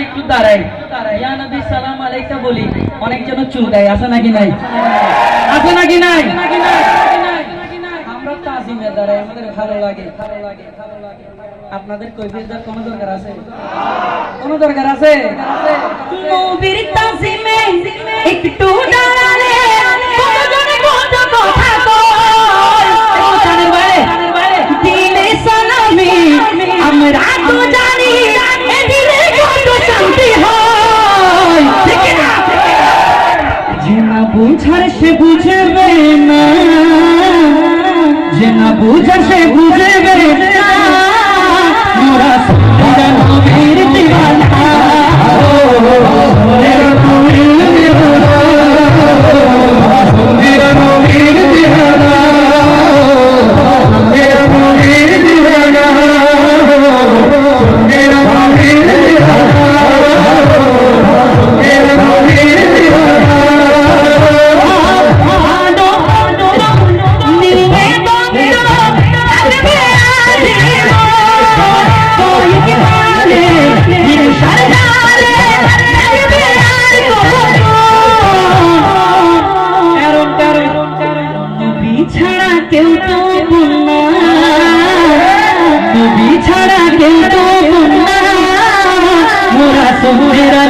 একটু দাঁড়াই, ইয়া নবী সালাম আলাইকা বলি, অনেকজন চুলকায়, আছে নাকি নাই? আছে নাকি নাই? আমরা তাজিমে দাঁড়াই, আমাদের ভালো লাগে। আপনাদের কৈফিয়তের কোনো দরকার আছে? কোনো দরকার আছে? নবীর তাজিমে একটু দাঁড়ালে কতজনে কত কথা কয়, কানের বাইরে দিলে সালামি আমরা তো জানি এ দিলে কত শান্তি হয়, ঠিক না? যে না বুঝার সে বুঝবে না, যে না বুঝার সে বুঝবে না, মোরা সত্যিকার নবীর দিওয়ানা। কেউ তো বন্যা, নবী ছাড়া কেউ তো বন্যা, মোরা সুহেরা